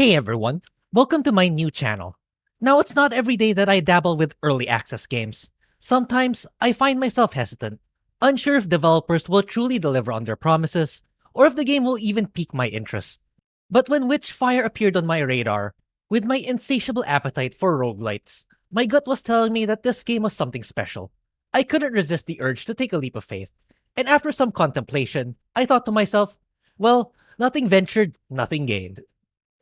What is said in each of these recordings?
Hey everyone, welcome to my new channel. Now, it's not every day that I dabble with early access games. Sometimes I find myself hesitant, unsure if developers will truly deliver on their promises, or if the game will even pique my interest. But when Witchfire appeared on my radar, with my insatiable appetite for roguelites, my gut was telling me that this game was something special. I couldn't resist the urge to take a leap of faith, and after some contemplation, I thought to myself, well, nothing ventured, nothing gained.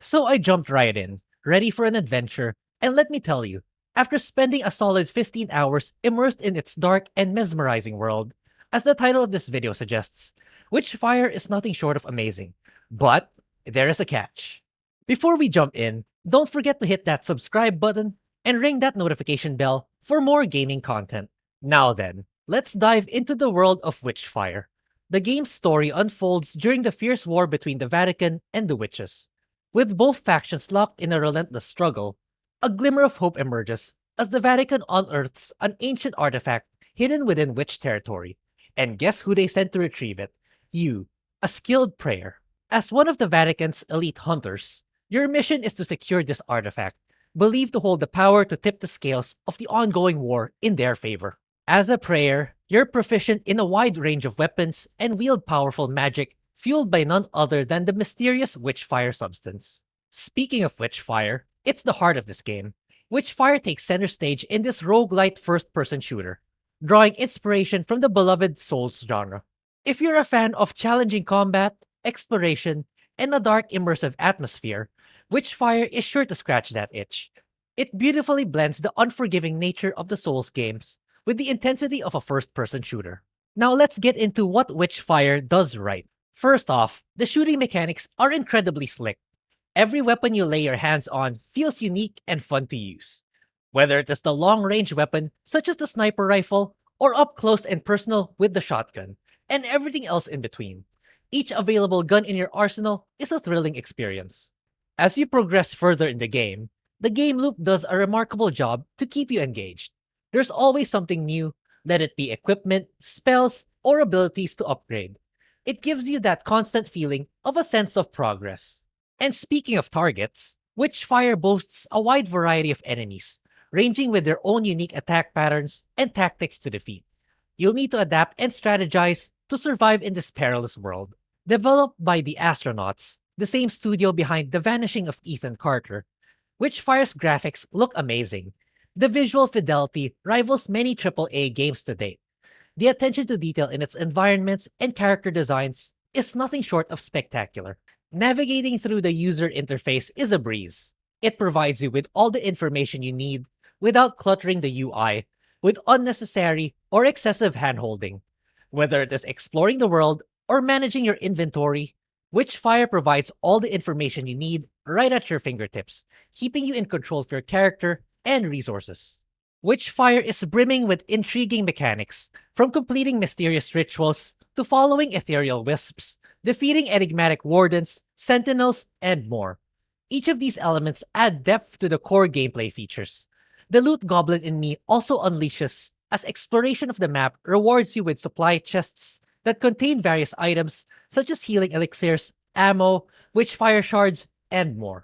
So I jumped right in, ready for an adventure, and let me tell you, after spending a solid 15 hours immersed in its dark and mesmerizing world, as the title of this video suggests, Witchfire is nothing short of amazing. But there is a catch. Before we jump in, don't forget to hit that subscribe button and ring that notification bell for more gaming content. Now then, let's dive into the world of Witchfire. The game's story unfolds during the fierce war between the Vatican and the witches. With both factions locked in a relentless struggle, a glimmer of hope emerges as the Vatican unearths an ancient artifact hidden within witch territory. And guess who they sent to retrieve it? You, a skilled prayer. As one of the Vatican's elite hunters, your mission is to secure this artifact, believed to hold the power to tip the scales of the ongoing war in their favor. As a prayer, you're proficient in a wide range of weapons and wield powerful magic fueled by none other than the mysterious Witchfire substance. Speaking of Witchfire, it's the heart of this game. Witchfire takes center stage in this roguelite first-person shooter, drawing inspiration from the beloved Souls genre. If you're a fan of challenging combat, exploration, and a dark immersive atmosphere, Witchfire is sure to scratch that itch. It beautifully blends the unforgiving nature of the Souls games with the intensity of a first-person shooter. Now let's get into what Witchfire does right. First off, the shooting mechanics are incredibly slick. Every weapon you lay your hands on feels unique and fun to use. Whether it is the long-range weapon, such as the sniper rifle, or up close and personal with the shotgun, and everything else in between. Each available gun in your arsenal is a thrilling experience. As you progress further in the game loop does a remarkable job to keep you engaged. There's always something new, let it be equipment, spells, or abilities to upgrade. It gives you that constant feeling of a sense of progress. And speaking of targets, Witchfire boasts a wide variety of enemies, ranging with their own unique attack patterns and tactics to defeat. You'll need to adapt and strategize to survive in this perilous world. Developed by the Astronauts, the same studio behind The Vanishing of Ethan Carter, Witchfire's graphics look amazing. The visual fidelity rivals many AAA games to date. The attention to detail in its environments and character designs is nothing short of spectacular. Navigating through the user interface is a breeze. It provides you with all the information you need without cluttering the UI with unnecessary or excessive handholding. Whether it is exploring the world or managing your inventory, Witchfire provides all the information you need right at your fingertips, keeping you in control of your character and resources. Witchfire is brimming with intriguing mechanics, from completing mysterious rituals to following ethereal wisps, defeating enigmatic wardens, sentinels, and more. Each of these elements add depth to the core gameplay features. The loot goblin in me also unleashes, as exploration of the map rewards you with supply chests that contain various items such as healing elixirs, ammo, Witchfire shards, and more.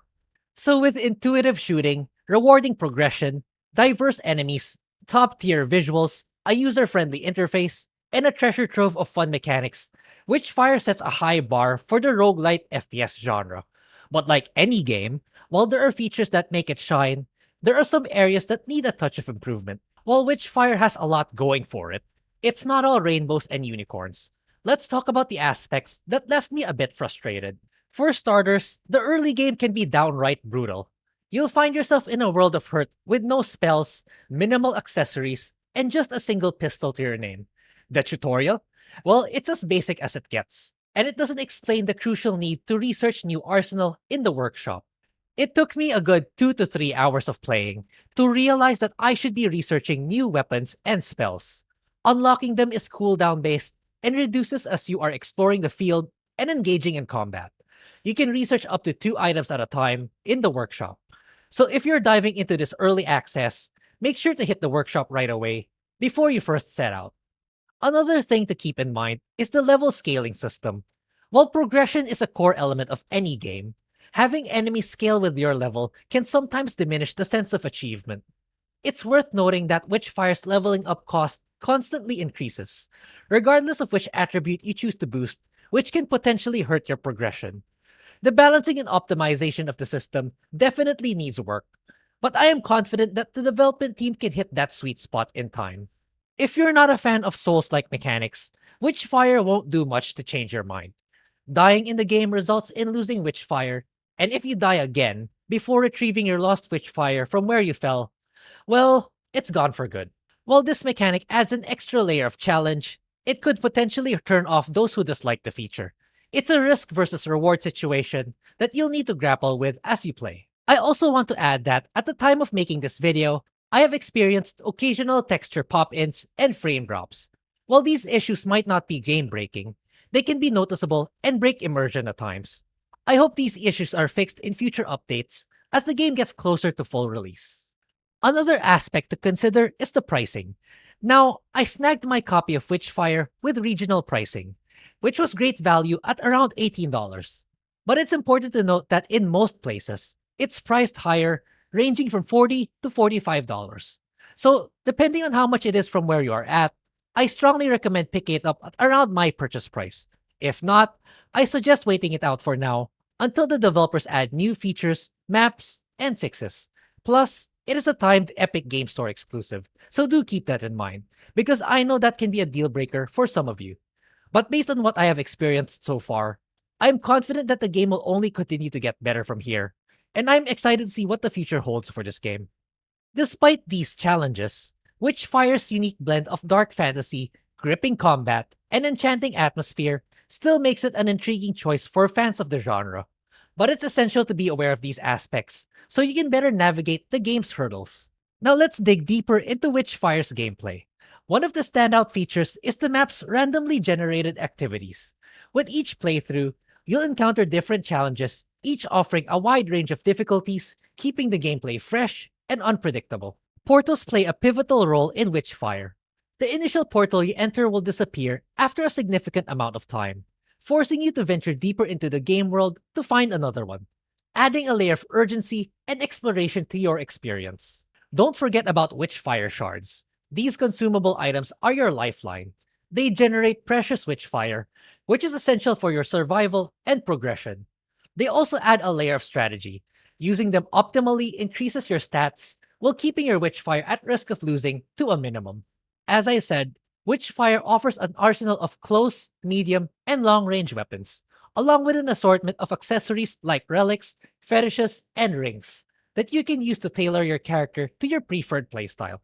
So with intuitive shooting, rewarding progression, diverse enemies, top-tier visuals, a user-friendly interface, and a treasure trove of fun mechanics, Witchfire sets a high bar for the roguelite FPS genre. But like any game, while there are features that make it shine, there are some areas that need a touch of improvement. While Witchfire has a lot going for it, it's not all rainbows and unicorns. Let's talk about the aspects that left me a bit frustrated. For starters, the early game can be downright brutal. You'll find yourself in a world of hurt with no spells, minimal accessories, and just a single pistol to your name. The tutorial? Well, it's as basic as it gets, and it doesn't explain the crucial need to research new arsenal in the workshop. It took me a good 2 to 3 hours of playing to realize that I should be researching new weapons and spells. Unlocking them is cooldown based and reduces as you are exploring the field and engaging in combat. You can research up to 2 items at a time in the workshop. So if you're diving into this early access, make sure to hit the workshop right away before you first set out. Another thing to keep in mind is the level scaling system. While progression is a core element of any game, Having enemies scale with your level can sometimes diminish the sense of achievement. It's worth noting that Witchfire's leveling up cost constantly increases, regardless of which attribute you choose to boost, which can potentially hurt your progression. The balancing and optimization of the system definitely needs work, but I am confident that the development team can hit that sweet spot in time. If you're not a fan of Souls-like mechanics, Witchfire won't do much to change your mind. Dying in the game results in losing Witchfire, and if you die again before retrieving your lost Witchfire from where you fell, well, it's gone for good. While this mechanic adds an extra layer of challenge, it could potentially turn off those who dislike the feature. It's a risk versus reward situation that you'll need to grapple with as you play. I also want to add that at the time of making this video, I have experienced occasional texture pop-ins and frame drops. While these issues might not be game-breaking, they can be noticeable and break immersion at times. I hope these issues are fixed in future updates as the game gets closer to full release. Another aspect to consider is the pricing. Now, I snagged my copy of Witchfire with regional pricing, which was great value at around $18. But it's important to note that in most places, it's priced higher, ranging from $40 to $45. So, depending on how much it is from where you are at, I strongly recommend picking it up at around my purchase price. If not, I suggest waiting it out for now until the developers add new features, maps, and fixes. Plus, it is a timed Epic Game Store exclusive, so do keep that in mind, because I know that can be a deal breaker for some of you. But based on what I have experienced so far, I'm confident that the game will only continue to get better from here, and I'm excited to see what the future holds for this game. Despite these challenges, Witchfire's unique blend of dark fantasy, gripping combat, and enchanting atmosphere still makes it an intriguing choice for fans of the genre. But it's essential to be aware of these aspects so you can better navigate the game's hurdles. Now let's dig deeper into Witchfire's gameplay. One of the standout features is the map's randomly generated activities. With each playthrough, you'll encounter different challenges, each offering a wide range of difficulties, keeping the gameplay fresh and unpredictable. Portals play a pivotal role in Witchfire. The initial portal you enter will disappear after a significant amount of time, forcing you to venture deeper into the game world to find another one, adding a layer of urgency and exploration to your experience. Don't forget about Witchfire shards. These consumable items are your lifeline. They generate precious Witchfire, which is essential for your survival and progression. They also add a layer of strategy. Using them optimally increases your stats, while keeping your Witchfire at risk of losing to a minimum. As I said, Witchfire offers an arsenal of close, medium, and long-range weapons, along with an assortment of accessories like relics, fetishes, and rings that you can use to tailor your character to your preferred playstyle.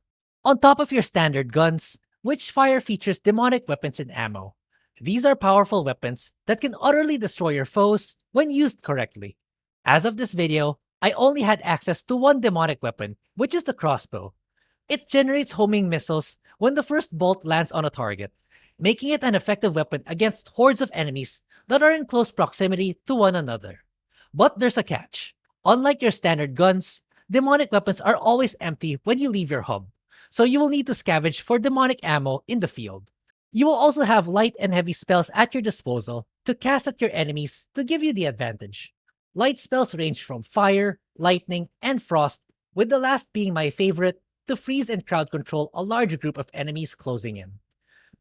On top of your standard guns, Witchfire features demonic weapons and ammo. These are powerful weapons that can utterly destroy your foes when used correctly. As of this video, I only had access to one demonic weapon, which is the crossbow. It generates homing missiles when the first bolt lands on a target, making it an effective weapon against hordes of enemies that are in close proximity to one another. But there's a catch. Unlike your standard guns, demonic weapons are always empty when you leave your hub, so you will need to scavenge for demonic ammo in the field. You will also have light and heavy spells at your disposal to cast at your enemies to give you the advantage. Light spells range from fire, lightning, and frost, with the last being my favorite, to freeze and crowd control a large group of enemies closing in.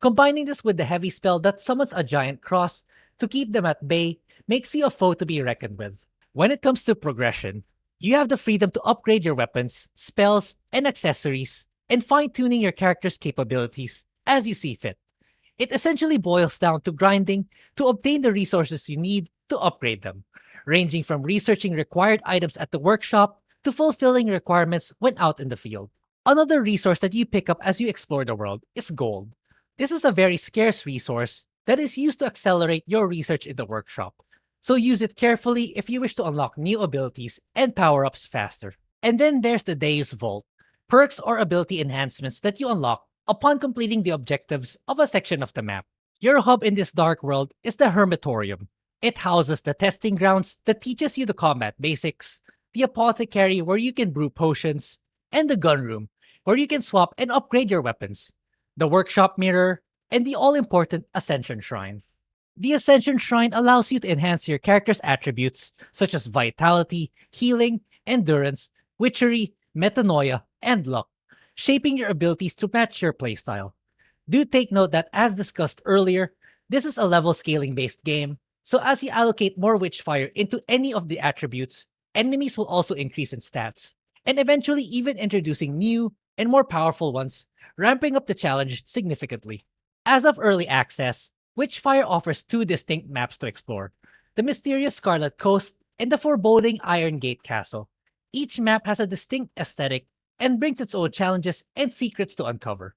Combining this with the heavy spell that summons a giant cross to keep them at bay makes you a foe to be reckoned with. When it comes to progression, you have the freedom to upgrade your weapons, spells, and accessories, and fine-tuning your character's capabilities as you see fit. It essentially boils down to grinding to obtain the resources you need to upgrade them, ranging from researching required items at the workshop to fulfilling requirements when out in the field. Another resource that you pick up as you explore the world is gold. This is a very scarce resource that is used to accelerate your research in the workshop, so use it carefully if you wish to unlock new abilities and power-ups faster. And then there's the Deus Vault, perks or ability enhancements that you unlock upon completing the objectives of a section of the map. Your hub in this dark world is the Hermitorium. It houses the testing grounds that teaches you the combat basics, the apothecary where you can brew potions, and the gun room where you can swap and upgrade your weapons, the workshop mirror, and the all-important Ascension Shrine. The Ascension Shrine allows you to enhance your character's attributes such as vitality, healing, endurance, witchery, metanoia, and luck, shaping your abilities to match your playstyle. Do take note that, as discussed earlier, this is a level scaling based game, so as you allocate more Witchfire into any of the attributes, enemies will also increase in stats, and eventually even introducing new and more powerful ones, ramping up the challenge significantly. As of early access, Witchfire offers two distinct maps to explore: the mysterious Scarlet Coast and the foreboding Iron Gate Castle. Each map has a distinct aesthetic and brings its own challenges and secrets to uncover,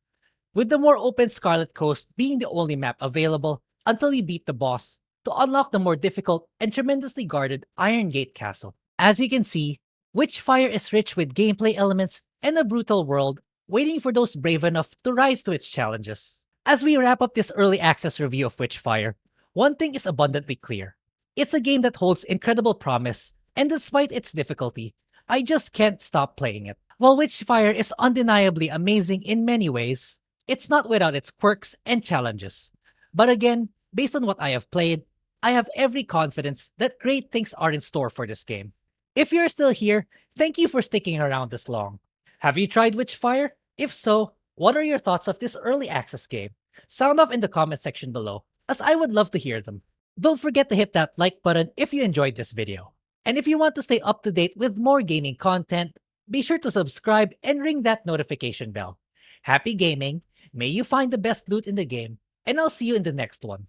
with the more open Scarlet Coast being the only map available until you beat the boss to unlock the more difficult and tremendously guarded Iron Gate Castle. As you can see, Witchfire is rich with gameplay elements and a brutal world waiting for those brave enough to rise to its challenges. As we wrap up this early access review of Witchfire, one thing is abundantly clear. It's a game that holds incredible promise, and despite its difficulty, I just can't stop playing it. While Witchfire is undeniably amazing in many ways, it's not without its quirks and challenges. But again, based on what I have played, I have every confidence that great things are in store for this game. If you're still here, thank you for sticking around this long. Have you tried Witchfire? If so, what are your thoughts of this early access game? Sound off in the comment section below, as I would love to hear them. Don't forget to hit that like button if you enjoyed this video. And if you want to stay up to date with more gaming content, be sure to subscribe and ring that notification bell. Happy gaming, may you find the best loot in the game, and I'll see you in the next one.